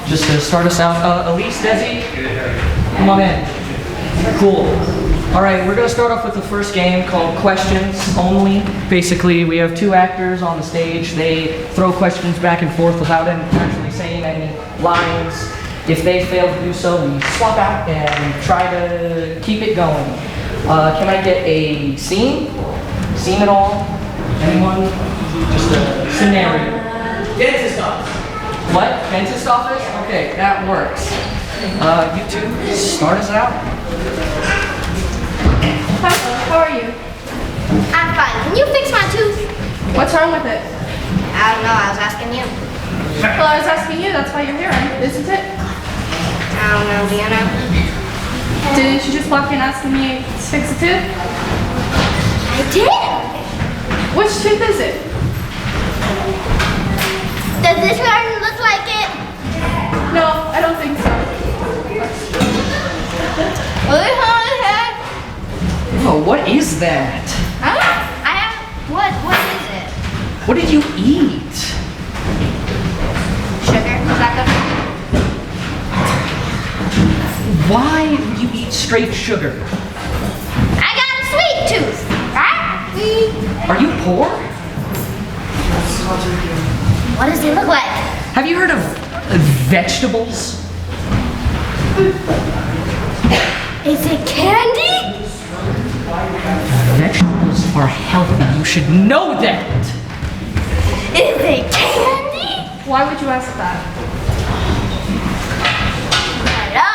Just to start us out, Elise, Desi, come on in. Cool. All right, we're gonna start off with the first game called Questions Only. Basically, we have two actors on the stage. They throw questions back and forth without actually saying any lines. If they fail to do so, we swap out and try to keep it going. Can I get a scene? Scene at all? Anyone? Just a scenario. Dentist office. What? Dentist office? Okay, that works. You two, start us out. How are you? I'm fine. Can you fix my tooth? What's wrong with it? I don't know. I was asking you. Well, I was asking you. That's why you're here, isn't it? I don't know, Vienna. Didn't you just walk in asking me to fix a tooth? I did. Which tooth is it? Does this one look like it? No, I don't think so. Well, this one is it. Oh, what is that? What is it? What did you eat? Sugar? Is that good? Why would you eat straight sugar? I got a sweet tooth. Right? Are you poor? What does it look like? Have you heard of vegetables? Is it candy? Vegetables are healthy. You should know that. Is it candy? Why would you ask that? Hello?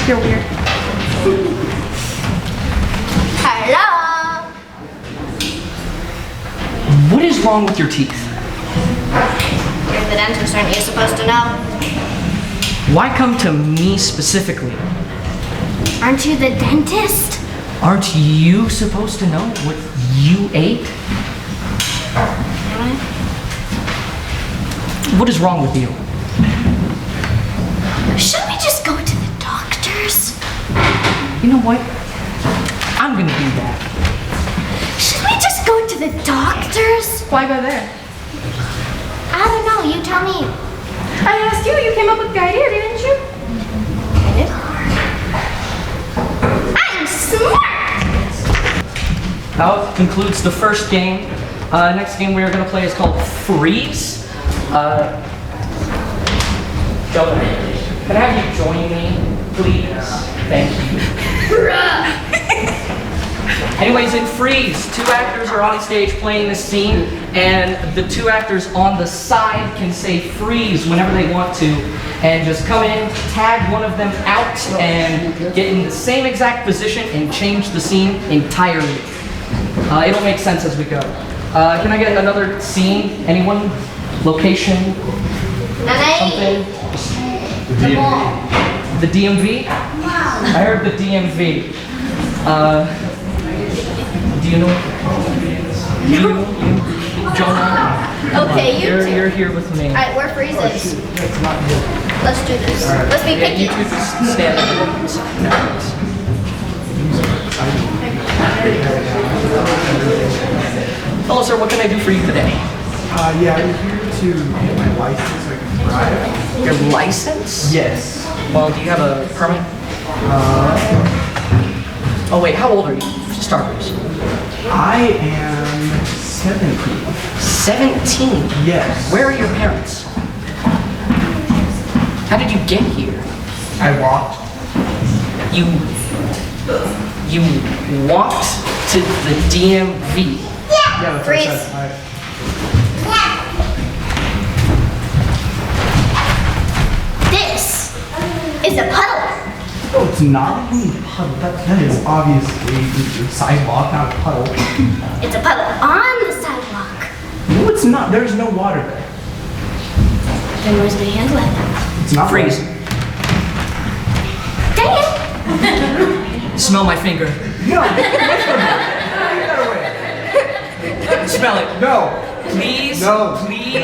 You're weird. Hello? What is wrong with your teeth? You're the dentist, aren't you supposed to know? Why come to me specifically? Aren't you the dentist? Aren't you supposed to know what you ate? What is wrong with you? Shouldn't we just go to the doctors? You know what? I'm gonna do that. Should we just go to the doctors? Why go there? I don't know, you tell me. I asked you. You came up with the idea, didn't you? I did. I'm smart! That concludes the first game. Next game we are gonna play is called Freeze. Juggling. Can I have you join me, please? Thank you. Anyways, in Freeze, two actors are on stage playing this scene, and the two actors on the side can say freeze whenever they want to, and just come in, tag one of them out, and get in the same exact position and change the scene entirely. It'll make sense as we go. Can I get another scene? Anyone? Location? Something? The mall. The DMV? I heard the DMV. Do you know what the DMV is? You, Jonah? Okay, you two. You're here with me. Alright, we're freezes. It's not good. Let's do this. Let's be Yeah, picky. you two just stand there. Hello, sir. What can I do for you today? Yeah, I'm here to get my license so I can drive. Your license? Yes. Well, do you have a permit? Oh wait, how old are you? For starters. I am 17. 17? Yes. Where are your parents? How did you get here? I walked. You walked to the DMV. Yeah, that's what Freeze. it says. This is a puddle. Oh, it's not a puddle. That is obviously a sidewalk, not a puddle. It's a puddle on the sidewalk. No, it's not. There's no water there. Then where's my hand like? It's not Freeze. Dang it! Smell my finger. No. Get that away. Smell it. No. Please. No. Please.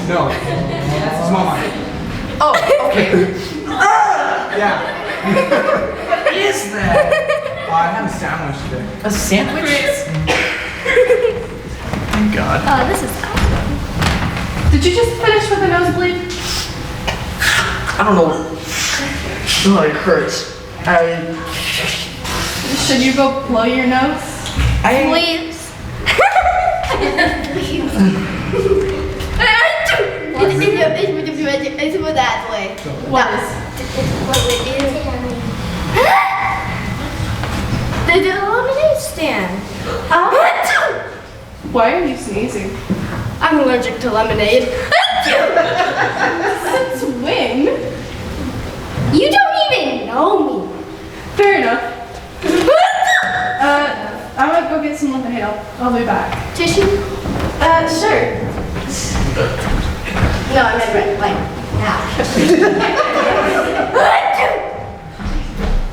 No. Small mine. Oh, okay. Yeah. What is that? I had a sandwich today. A sandwich? Thank God. Oh, this is awesome. Did you just finish with a nosebleed? I don't know. Oh, it hurts. Should you go blow your nose? Please. It's that way. What is? The lemonade stand. Why are you sneezing? I'm allergic to lemonade. Since when? You don't even know me. Fair enough. I'm gonna go get some lemonade. I'll be back. Tissue? Sure. No, I meant red, like, now.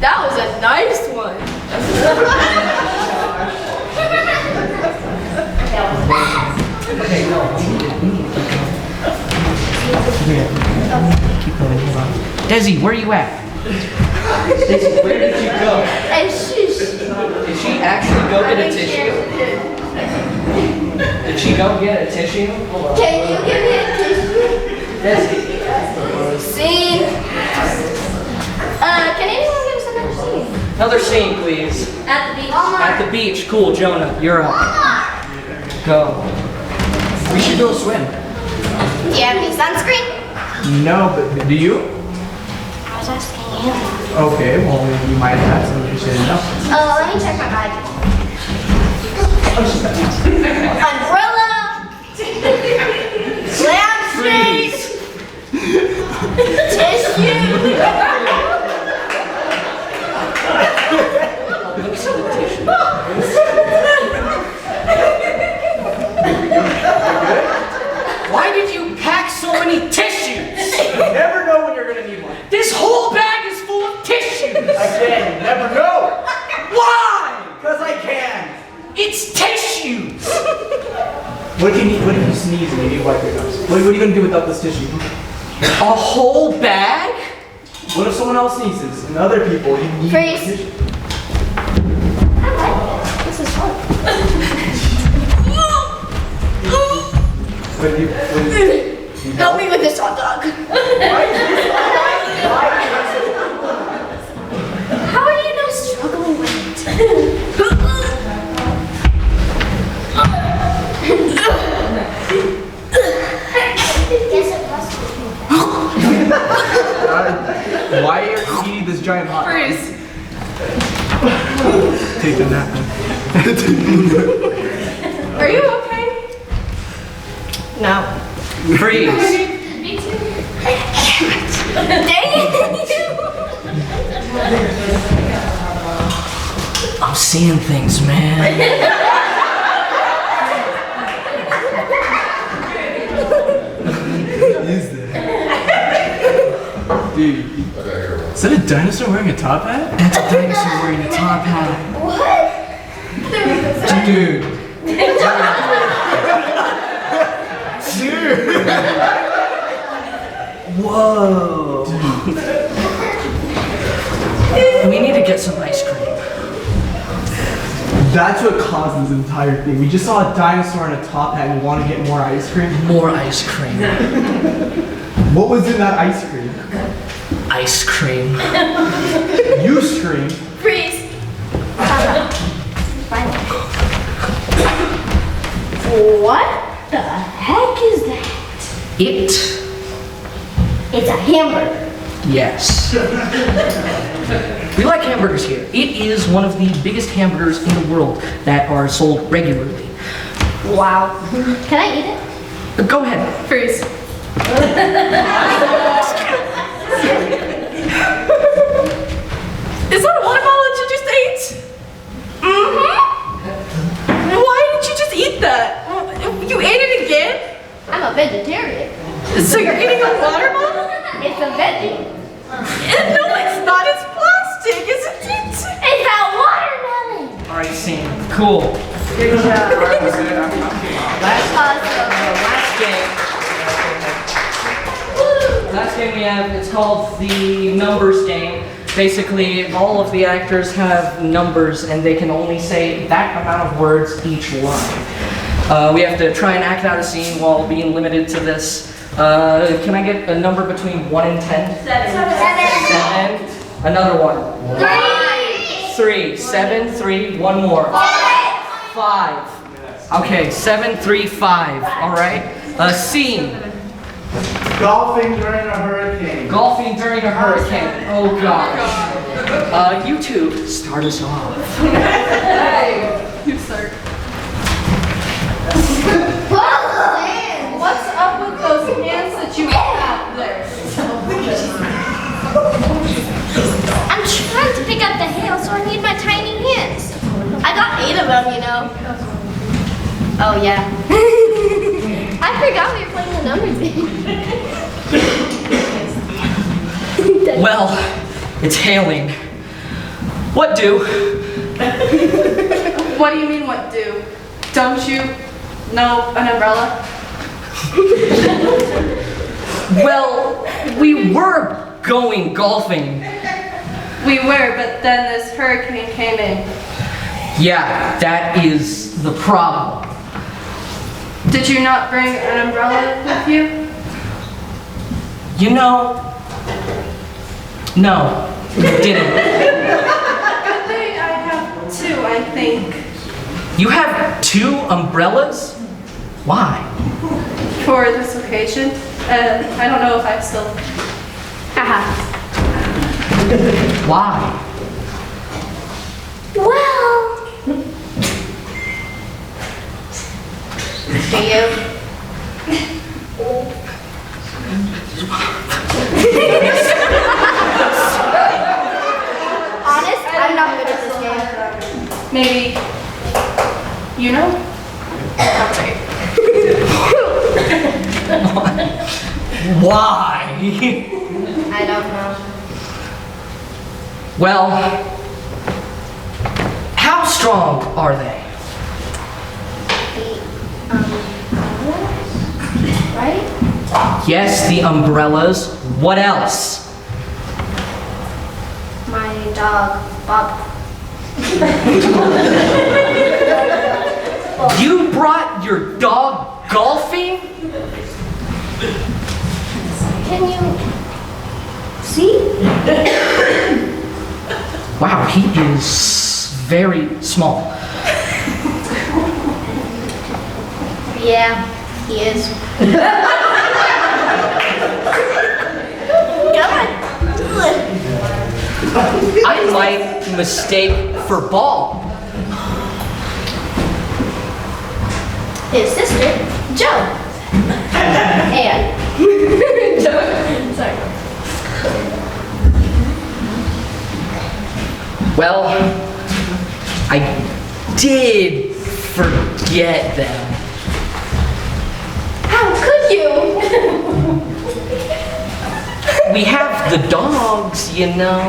That was a nice one. Okay, no. Keep going, hold on. Desi, where are you at? Desi, where did you go? And sheesh. Did she actually go get a tissue? Did she go get a tissue? Hold on. Can you give me a tissue? Desi. Scene. Can anyone give us another scene? Another scene, please. At the beach. At the beach. Cool, Jonah, you're up. Go. We should go swim. Do you have any sunscreen? No, but do you? I was asking you. Okay, well, you might have some you should know. Oh, let me check my bag. Umbrella. Lampshade. Tissue. Let me see the tissue. Why did you pack so many tissues? You never know when you're gonna need one. This whole bag is full of tissues. Again, you never know. Why? Because I can. It's tissues. What if you sneeze and you need wipe your nose? What are you gonna do without this tissue? A whole bag? What if someone else sneezes and other people you need Freeze. tissue? I like it. This is fun. Help me with this hot dog. How are you not struggling with it? Why are you eating this giant hot dog? Freeze. Take the napkin. Are you okay? No. Freeze. Me too. Dang it! I'm seeing things, man. Is that? Dude, is that a dinosaur wearing a top hat? That's a dinosaur wearing a top hat. What? Dude. Whoa. We need to get some ice cream. That's what caused this entire thing. We just saw a dinosaur in a top hat and we want to get more ice cream. More ice cream. What was in that ice cream? Ice cream. You screamed. Freeze. What the heck is that? It's a hamburger. Yes. We like hamburgers here. It is one of the biggest hamburgers in the world that are sold regularly. Wow. Can I eat it? Go ahead. Freeze. Is that a watermelon you just ate? Mm-hmm. Why did you just eat that? You ate it again? I'm a vegetarian. So you're eating a watermelon? It's a veggie. No, it's not. It's plastic, isn't it? It's a watermelon. All right, scene. Cool. Good job. Last game we have, it's called the numbers game. Basically, all of the actors have numbers and they can only say that amount of words each line. We have to try and act out a scene while being limited to this. Can I get a number between 1 and 10? 7. Another one. 3. 7, 3, one more. 5. Okay, 7, 3, 5. All right. Scene. Golfing during a hurricane. Golfing during a hurricane. Oh gosh. You two, start us off. You start. What's up with those hands that you have there? I'm trying to pick up the hail, so I need my tiny hands. I got 8 of them, you know. Oh, yeah. I forgot we were playing the numbers game. Well, it's hailing. What do? What do you mean, what do? Don't you know an umbrella? Well, we were going golfing. We were, but then this hurricane came in. Yeah, that is the problem. Did you not bring an umbrella with you? You know, no, we didn't. Good thing I have 2, I think. You have 2 umbrellas? Why? For this occasion. I don't know if I still... Why? Well, do you? Honest, I'm not good at this game. Maybe... You know? Okay. Why? I don't know. Well, how strong are they? The right? Yes, the umbrellas. What else? My dog, Bob. You brought your dog golfing? Can you see? Wow, he is very small. Yeah, he is. Come on. I might mistake for ball. His sister, Joe. And sorry. Well, I did forget them. How could you? We have the dogs, you know.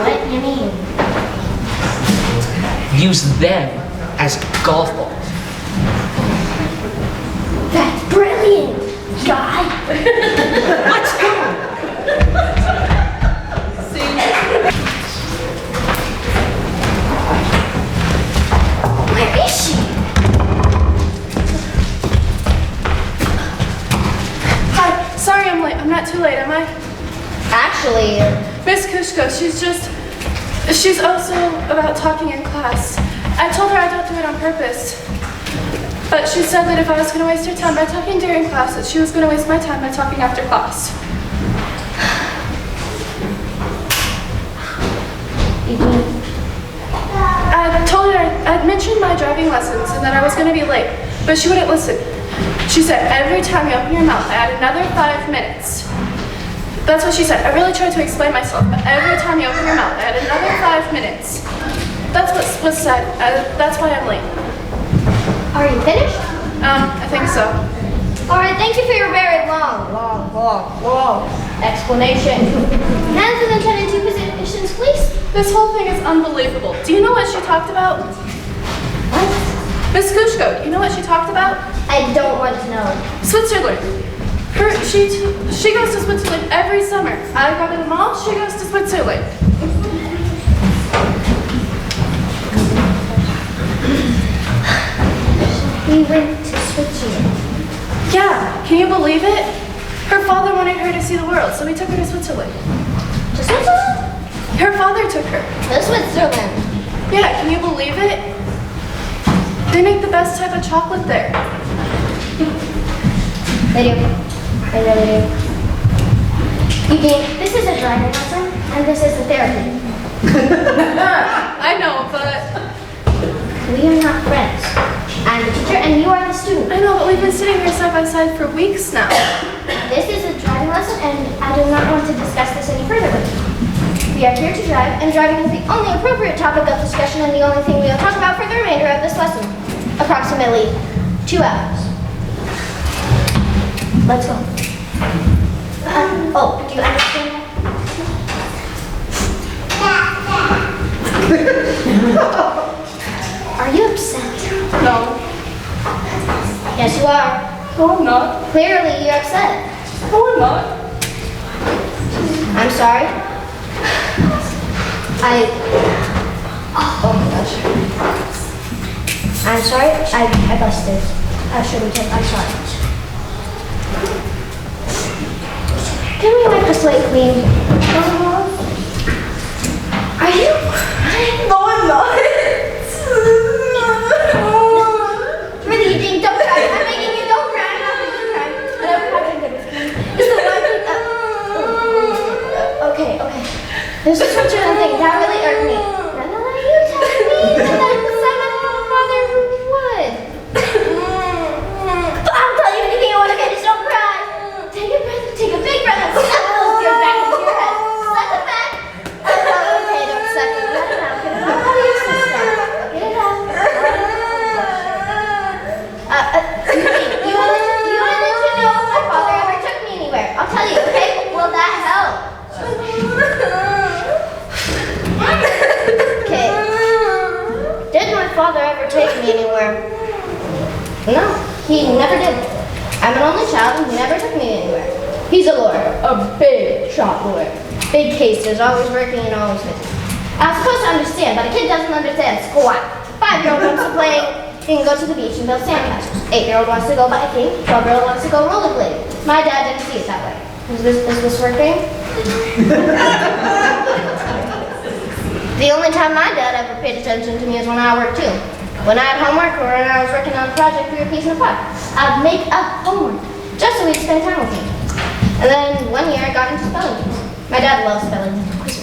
What do you mean? Use them as golf balls. That's brilliant, guy. Let's go! Where is she? Hi, sorry I'm late. I'm not too late, am I? Actually, Miss Kushko, she's also about talking in class. I told her I don't do it on purpose. But she said that if I was going to waste her time by talking during class, that she was going to waste my time by talking after class. I told her I'd mentioned my driving lessons and that I was going to be late, but she wouldn't listen. She said, every time you open your mouth, add another 5 minutes. That's what she said. I really tried to explain myself, but every time you open your mouth, add another 5 minutes. That's what was said. That's why I'm late. are you finished? I think so. All right, thank you for your very long explanation. Hands and then turn into positions, please. This whole thing is unbelievable. Do you know what she talked about? What? Miss Kushko, do you know what she talked about? I don't want to know. Switzerland. She goes to Switzerland every summer. I go to the mall, she goes to Switzerland. We went to Switzerland. Yeah, can you believe it? Her father wanted her to see the world, so we took her to Switzerland. To Switzerland? Her father took her. To Switzerland. Yeah, can you believe it? They make the best type of chocolate there. They do. They really do. Eugene, this is a driving lesson, and this is a therapy. I know, but... We are not friends. I'm the teacher, and you are the student. I know, but we've been sitting here side by side for weeks now. This is a driving lesson, and I do not want to discuss this any further with you. We are here to drive, and driving is the only appropriate topic of discussion and the only thing we will talk about for the remainder of this lesson. Approximately 2 hours. Let's go. Oh, do you understand that? Are you upset? No. Yes, you are. No, I'm not. Clearly, you're upset. No, I'm not. I'm sorry. Oh my gosh. I'm sorry. I busted. I shouldn't have. I'm sorry. Can we wipe the slate clean? Are you crying? No, I'm not. Really, you think? Don't cry. I'm making you don't cry. I'm not making you cry. Whatever happened to this thing. It's the one thing. Okay. This is such a thing. That really irked me. No, you tell me that son of a father who would. I'll tell you anything you want to get. Just don't cry. Take a breath. Take a big breath and suck those tears back into your head. Suck it back. Okay, don't suck it. Let it out. Get it out of your system. Get it out. You wanted to know if my father ever took me anywhere. I'll tell you, okay? Will that help? Okay. Did my father ever take me anywhere? No, he never did. I'm an only child and he never took me anywhere. He's a lawyer, a big shot lawyer. Big cases, always working and always busy. I was supposed to understand, but a kid doesn't understand squat. 5-year-old wants to play, he can go to the beach and build sandcastles. 8-year-old wants to go biking, 12-year-old wants to go rollerblading. My dad didn't see it that way. Is this working? The only time my dad ever paid attention to me is when I worked too. When I had homework or when I was working on a project we were piecing apart, I'd make up homework just so he'd spend time with me. And then one year I got into spelling bees. My dad loves spelling bees.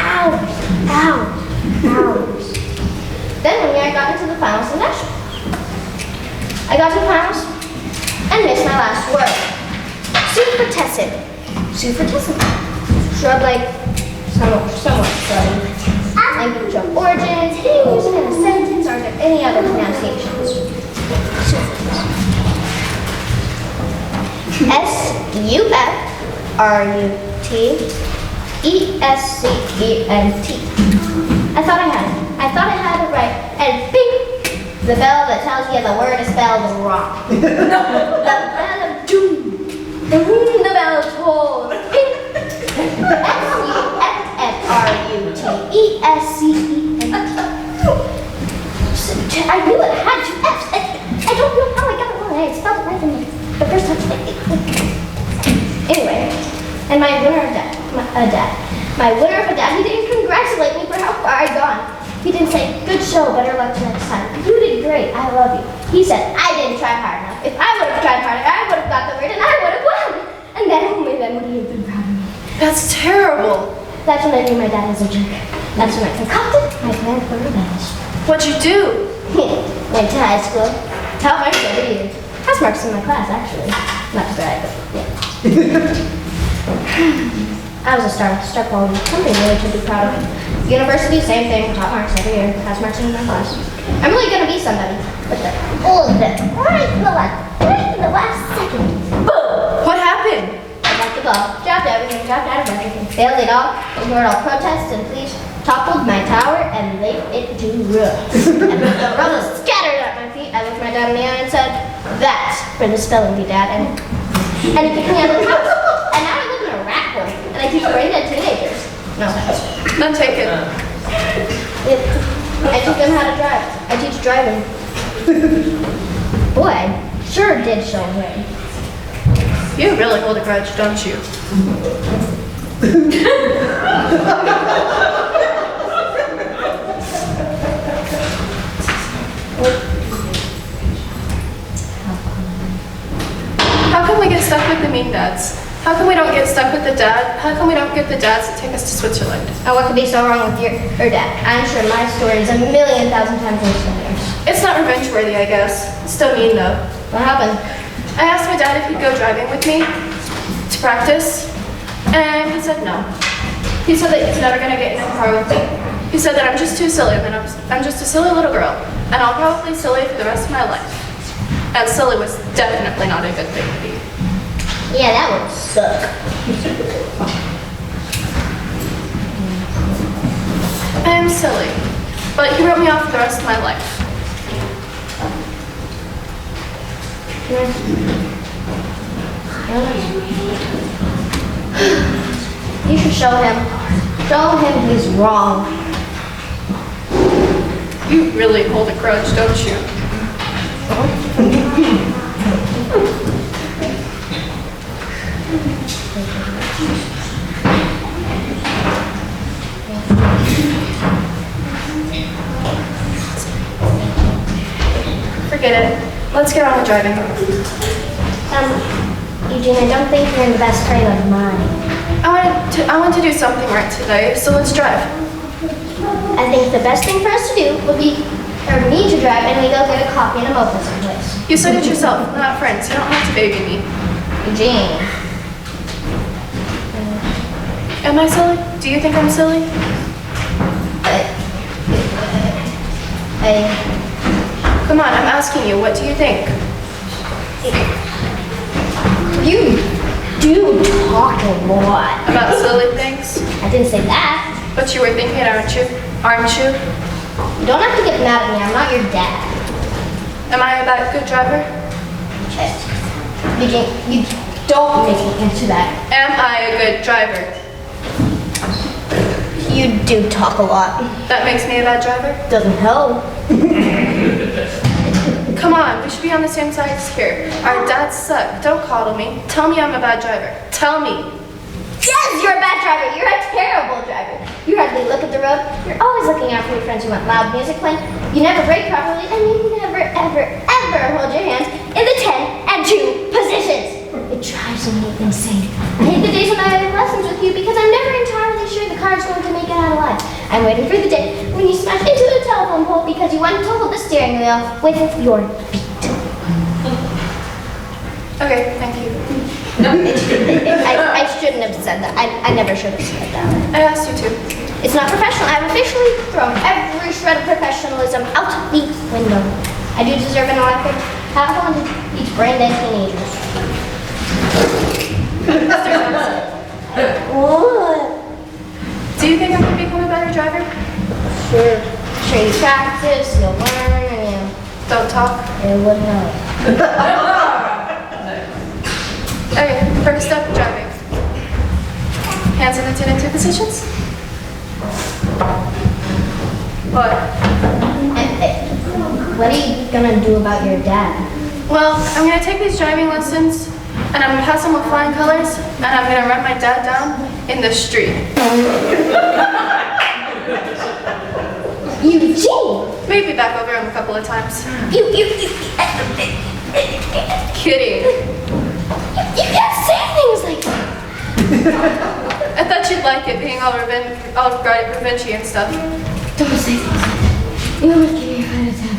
Hours. Then one year I got into the finals in national. I got to the finals and missed my last word. Supertessing. Shrub like somewhat shrubby. Language of origins, hitting using in a sentence, or are there any other pronunciations? S-U-F-R-U-T-E-S-C-E-N-T. I thought I had it right, and bing! The bell that tells you the word is spelled wrong. The bell of doom. The bell tolls. Bing! S-U-F-F-R-U-T-E-S-C-E-N-T. I knew it had 2 F's. I don't know how I got it wrong. I spelled it right from the first time. Anyway, and my winner of a dad, he didn't congratulate me for how far I'd gone. He didn't say, good show, better luck next time. You did great, I love you. He said, I didn't try hard enough. If I would have tried harder, I would have got the word and I would have won. And then only then would he have been proud of me. That's terrible. That's when I knew my dad was a jerk. That's when I concocted my plan for revenge. What'd you do? Went to high school. Top marks every year. House marks in my class, actually. Not to brag, but yeah. I was a star quality. Something really to be proud of. University, same thing. Top marks every year. House marks in my class. I'm really gonna be somebody. But all of them, right in the last second. Boom! What happened? I got the ball. Dropped everything. Dropped out of everything. Failed it all. Ignored all protests and pleas. Toppled my tower and laid it to rust. And with the rubble scattered at my feet, I looked my dad in the eye and said, "That's for the spelling bee, Dad." And he kicked me out of the house. And now I live in a rat hole. And I teach brain dead teenagers. No. None taken. I teach them how to drive. I teach driving. Boy, I sure did show him. You really hold a grudge, don't you? How come we get stuck with the mean dads? How come we don't get stuck with the dad? How come we don't get the dads that take us to Switzerland? And what could be so wrong with your dad? I'm sure my story is a million thousand times worse than yours. It's not revenge worthy, I guess. It's still mean though. What happened? I asked my dad if he'd go driving with me to practice, and he said no. He said that he's never gonna get in a car with me. He said that I'm just too silly, and I'm just a silly little girl, and I'll probably silly for the rest of my life. And silly was definitely not a good thing to be. Yeah, that would suck. I am silly, but he wrote me off for the rest of my life. You should show him. Show him he's wrong. You really hold a grudge, don't you? Forget it. Let's get on with driving. Eugene, I don't think you're in the best frame of mind. I want to do something right today, so let's drive. I think the best thing for us to do would be for me to drive and we go get a coffee and a mocha someplace. You said it yourself. We're not friends. You don't have to baby me. Eugene. Am I silly? Do you think I'm silly? Come on, I'm asking you. What do you think? You do talk a lot. About silly things? I didn't say that. But you were thinking, aren't you? Aren't you? You don't have to get mad at me. I'm not your dad. Am I a bad good driver? You don't make me answer that. Am I a good driver? You do talk a lot. That makes me a bad driver? Doesn't help. Come on, we should be on the same sides here. Our dads suck. Don't coddle me. Tell me I'm a bad driver. Tell me. Yes, you're a bad driver. You're a terrible driver. You hardly look at the road. You're always looking out for your friends who want loud music playing. You never brake properly, and you never, ever, ever hold your hands in the 10 and 2 positions. It drives me insane. I hate the days when I have lessons with you because I'm never entirely sure the car is going to make it out alive. I'm waiting for the day when you smash into the telephone pole because you want to hold the steering wheel with your feet. Okay, thank you. I shouldn't have said that. I never should have said that. I asked you to. It's not professional. I've officially thrown every shred of professionalism out the window. I do deserve an electric. Have one to each brain dead teenager. What? Do you think I could become a better driver? Sure. Sure, you practice, you'll learn, and you Don't talk. it would help. Okay, first step, driving. Hands in the 10 and 2 positions. What? What are you gonna do about your dad? Well, I'm gonna take these driving lessons, and I'm gonna pass them with flying colors, and I'm gonna run my dad down in the street. Eugene! Maybe back over him a couple of times. You Kidding. can't say things like that. I thought you'd like it being all revengey and stuff. Don't say things like that. You almost gave me a heart attack.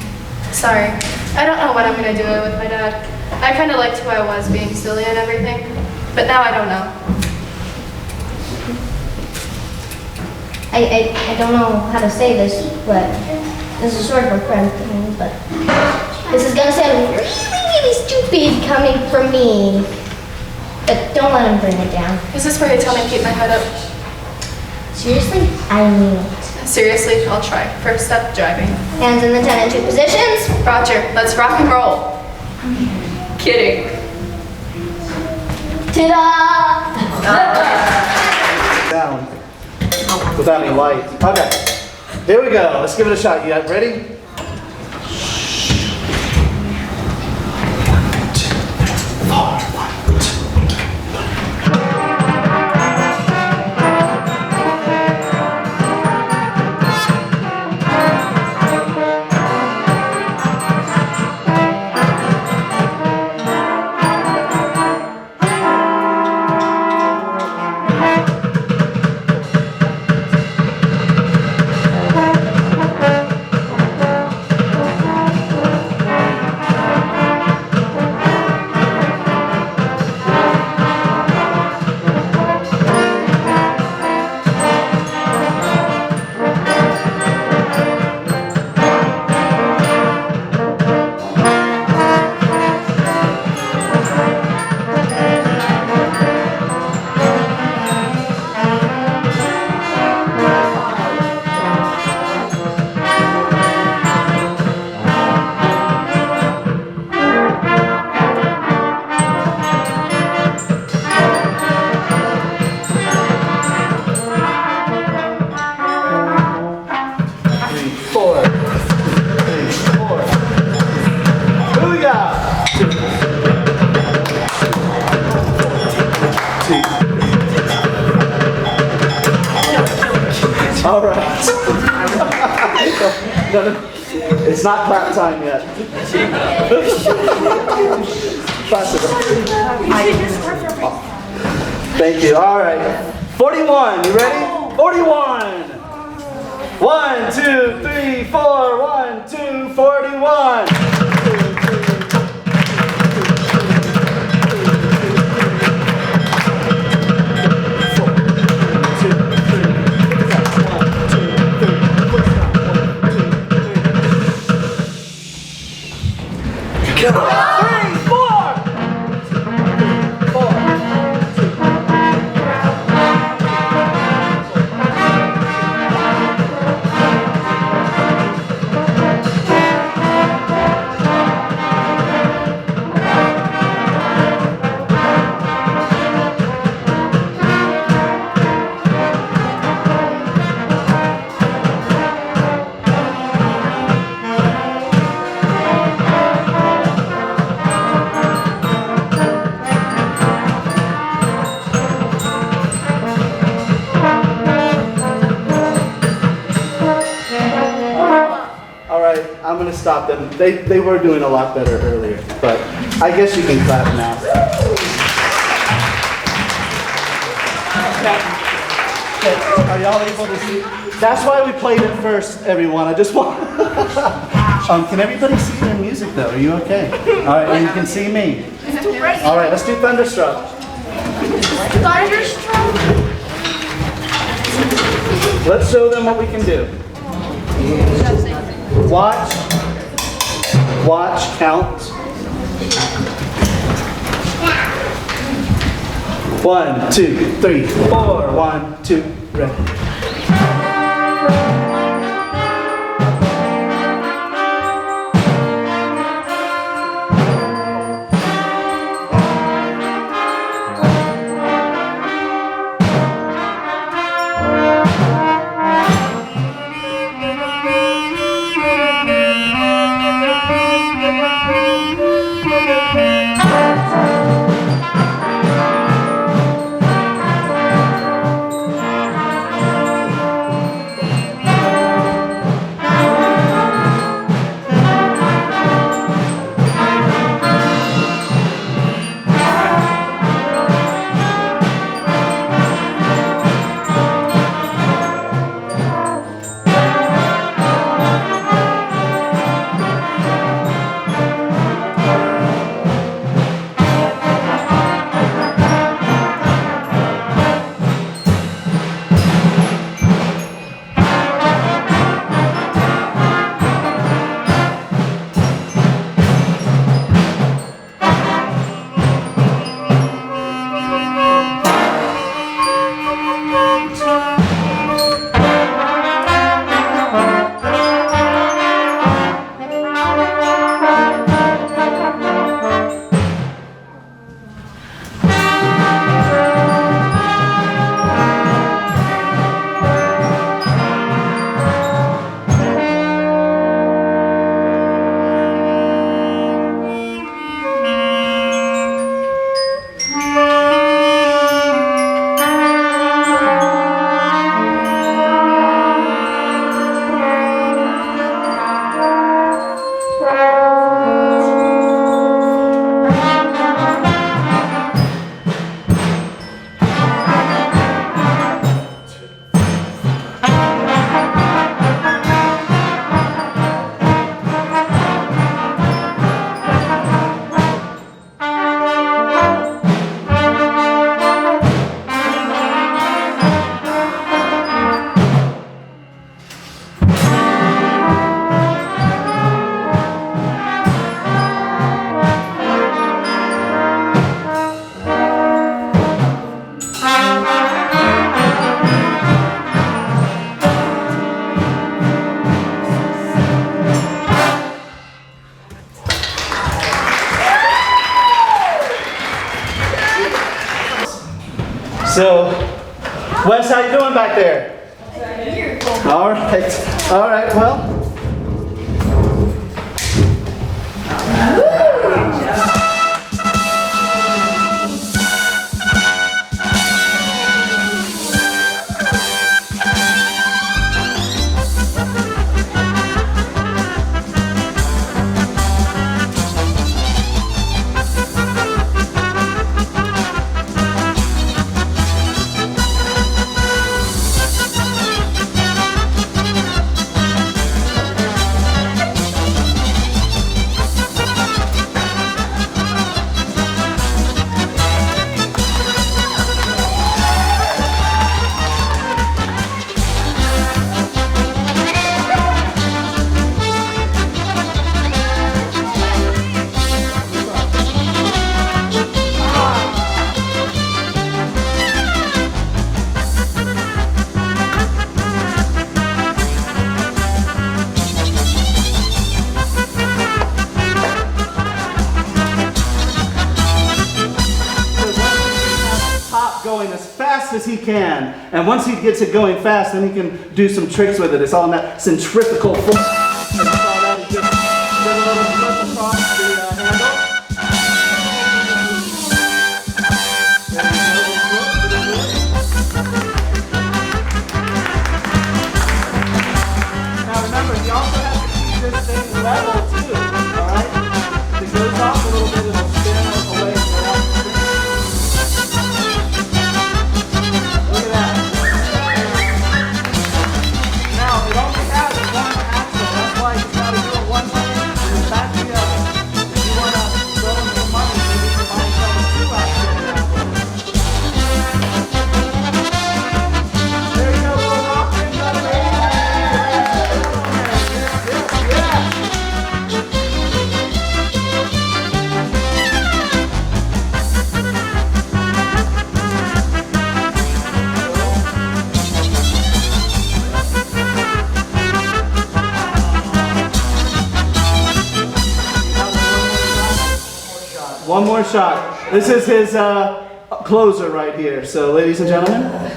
Sorry. I don't know what I'm gonna do with my dad. I kinda liked who I was being silly and everything, but now I don't know. I don't know how to say this, but this is sort of a friend thing, but this is gonna sound really, really stupid coming from me. But don't let him bring it down. Is this where you tell me to keep my head up? Seriously? I mean it. Seriously, I'll try. First step, driving. Hands in the 10 and 2 positions. Roger, let's rock and roll. Kidding. Ta-da! Down. Without any light. Okay. Here we go. Let's give it a shot. You guys ready? All right. No, it's not clap time yet. Thank you. All right. 41. You ready? 41. 1, 2, 3, 4. 1, 2, 41. I'm gonna stop them. They were doing a lot better earlier, but I guess you can clap now. Are y'all able to see? That's why we played it first, everyone. I just want. Can everybody see their music though? Are you okay? All right, and you can see me. All right, let's do Thunderstruck. Thunderstruck? Let's show them what we can do. Watch, count. 1, 2, 3, 4. 1, 2, ready. So, Wes, how you doing back there? All right, well. fast as he can. And once he gets it going fast, then he can do some tricks with it. It's all in that centrifugal force. And that's all that is just a little flip across the handle. Now remember, you also have to keep this thing level too, alright? If it goes off a little bit, it'll spin away from the right. Look at that. Now, it only has one axle, that's why you gotta do it one way and back the other. If you wanna throw in some money, maybe you can buy yourself a two axle now. There you go, little rock thing up there. One more shot. This is his closer right here. So, ladies and gentlemen.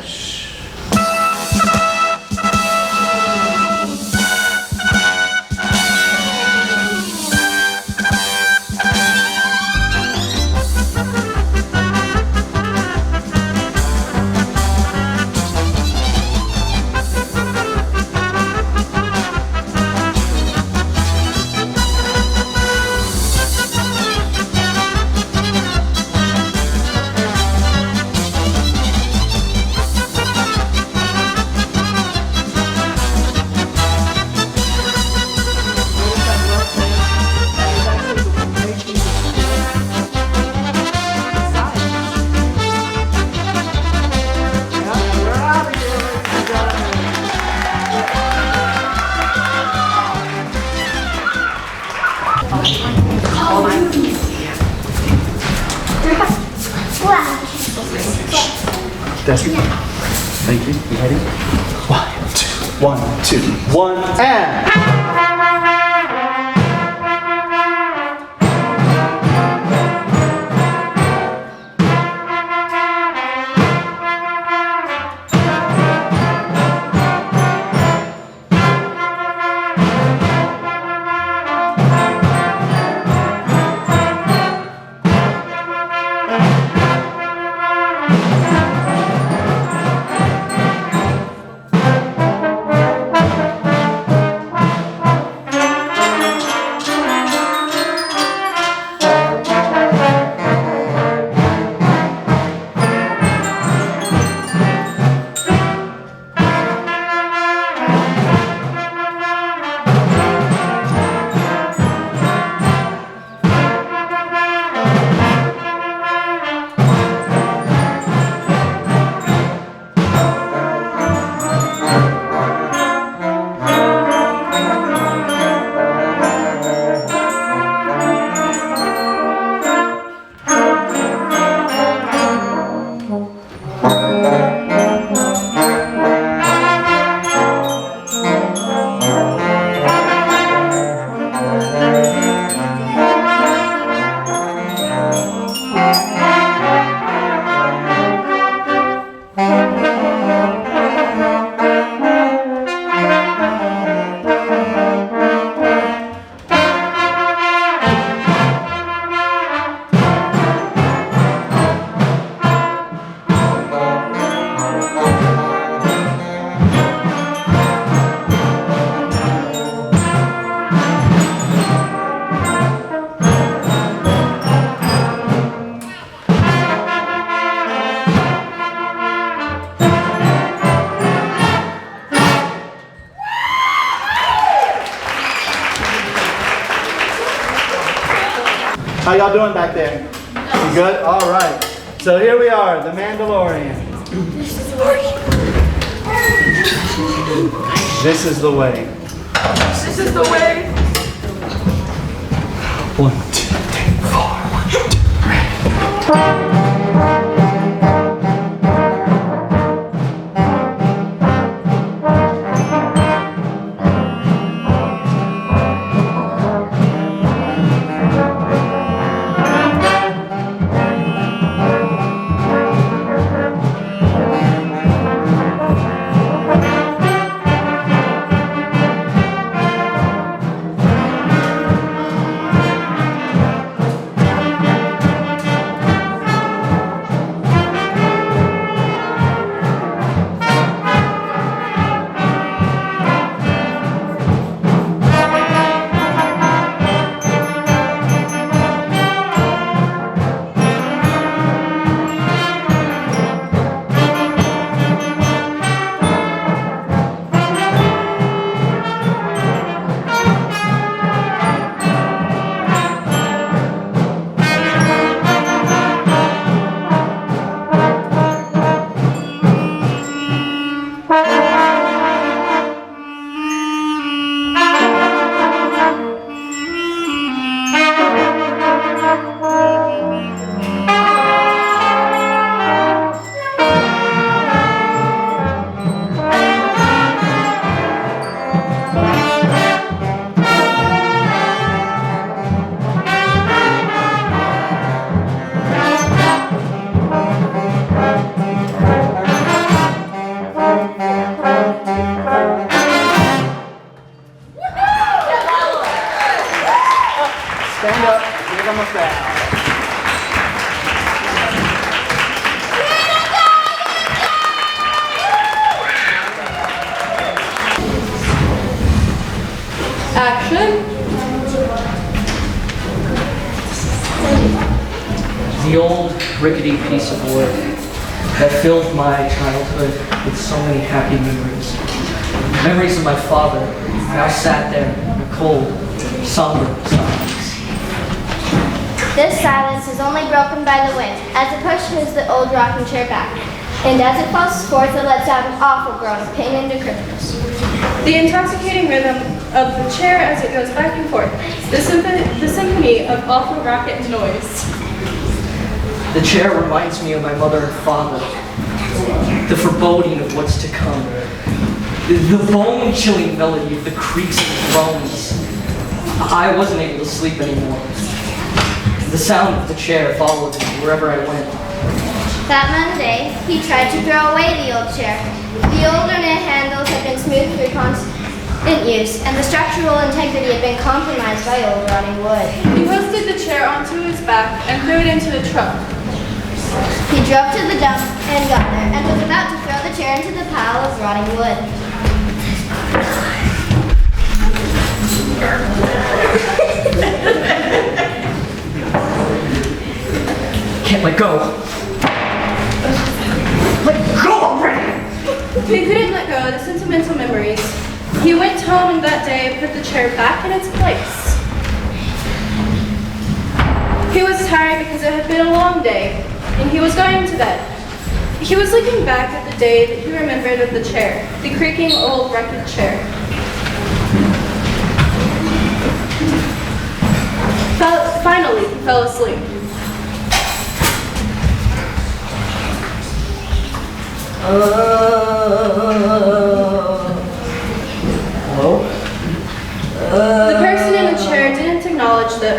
Desi, thank you. You ready? 1, 2, 1, and. How y'all doing back there? You good? All right. So here we are, the Mandalorian. This is the way. This is the way. 1, 2, 3, 4. 1, 2, 3. Action. The old rickety piece of wood that filled my childhood with so many happy memories. Memories of my father now sat there in the cold, somber silence. This silence is only broken by the wind as it pushes the old rocking chair back. And as it falls forth, it lets out an awful groan of pain and decrepitness. The intoxicating rhythm of the chair as it goes back and forth. The symphony of awful rocket noise. The chair reminds me of my mother and father. The foreboding of what's to come. The bone-chilling melody of the creaks and groans. I wasn't able to sleep anymore. The sound of the chair followed me wherever I went. That Monday, he tried to throw away the old chair. The old ornate handles had been smoothed through constant use, and the structural integrity had been compromised by old rotting wood. He hoisted the chair onto his back and threw it into the trunk. He drove to the dump and got there, and was about to throw the chair into the pile of rotting wood. Can't let go. Let go already! He couldn't let go of the sentimental memories. He went home that day and put the chair back in its place. He was tired because it had been a long day, and he was going to bed. He was looking back at the day that he remembered of the chair, the creaking old wrecked chair. Finally, he fell asleep. Hello? The person in the chair didn't acknowledge that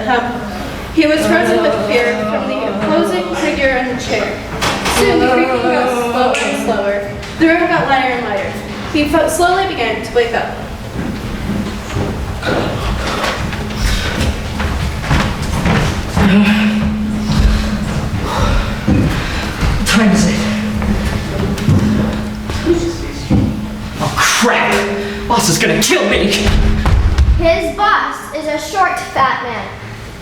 he was frozen with fear from the opposing figure in the chair. Soon the creaking got slower and slower. The room got lighter and lighter. He slowly began to wake up. What time is it? Oh crap! Boss is gonna kill me! His boss is a short, fat man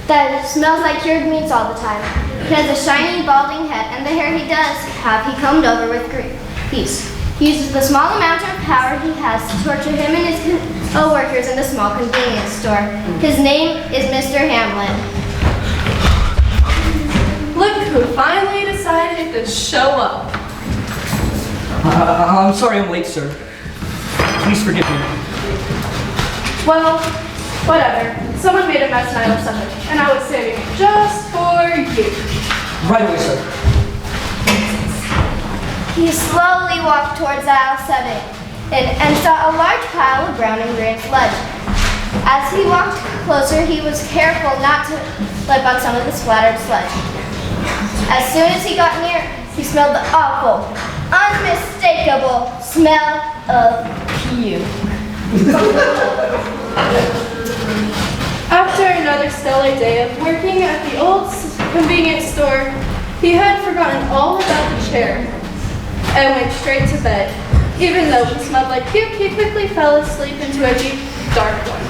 that smells like cured meats all the time. He has a shiny, balding head, and the hair he does have he combed over with grease. He uses the small amount of power he has to torture him and his co-workers in the small convenience store. His name is Mr. Hamlin. Look who finally decided to show up. I'm sorry I'm late, sir. Please forgive me. Well, whatever. Someone made a mess and I left something, and I was saving it just for you. Right away, sir. He slowly walked towards aisle 7 and saw a large pile of brown and green sludge. As he walked closer, he was careful not to slip on some of the splattered sludge. As soon as he got near, he smelled the awful, unmistakable smell of puke. After another stellar day of working at the old convenience store, he had forgotten all about the chair and went straight to bed. Even though he smelled like puke, he quickly fell asleep into a deep, dark one.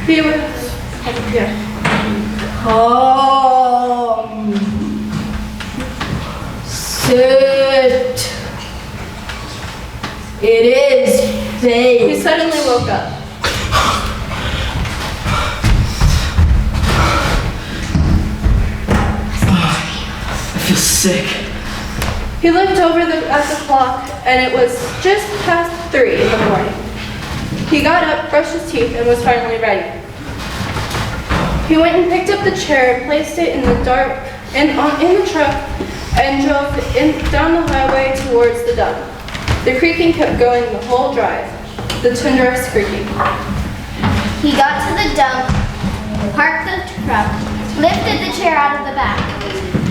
He was, Sit. It is fate. He suddenly woke up. I feel sick. He looked over at the clock, and it was just past 3 in the morning. He got up, brushed his teeth, and was finally ready. He went and picked up the chair and placed it in the truck and drove down the highway towards the dump. The creaking kept going the whole drive, the tenderest creaking. He got to the dump, parked the truck, lifted the chair out of the back,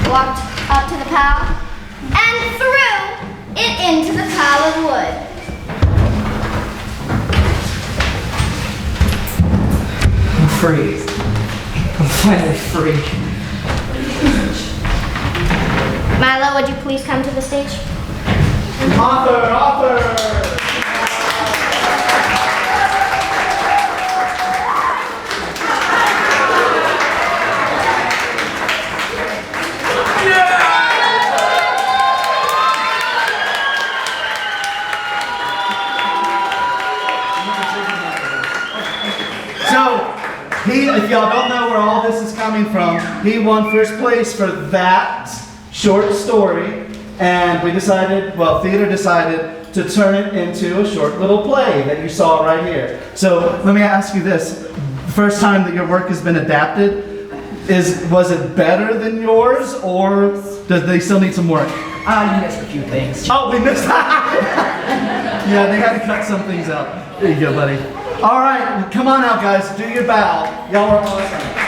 walked up to the pile, and threw it into the pile of wood. I'm free. I'm finally free. Milo, would you please come to the stage? Author! So, if y'all don't know where all this is coming from, he won first place for that short story, and we decided, well, theater decided to turn it into a short little play that you saw right here. So, let me ask you this. The first time that your work has been adapted, was it better than yours, or does they still need some work? You missed a few things. Oh, we missed Yeah, they had to cut some things out. There you go, buddy. All right, come on out, guys. Do your bow. Y'all are awesome.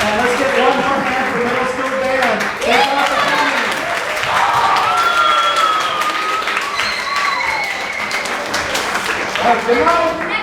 And let's get one more hand for Middle School Band. Thanks a lot for coming. All right, good night.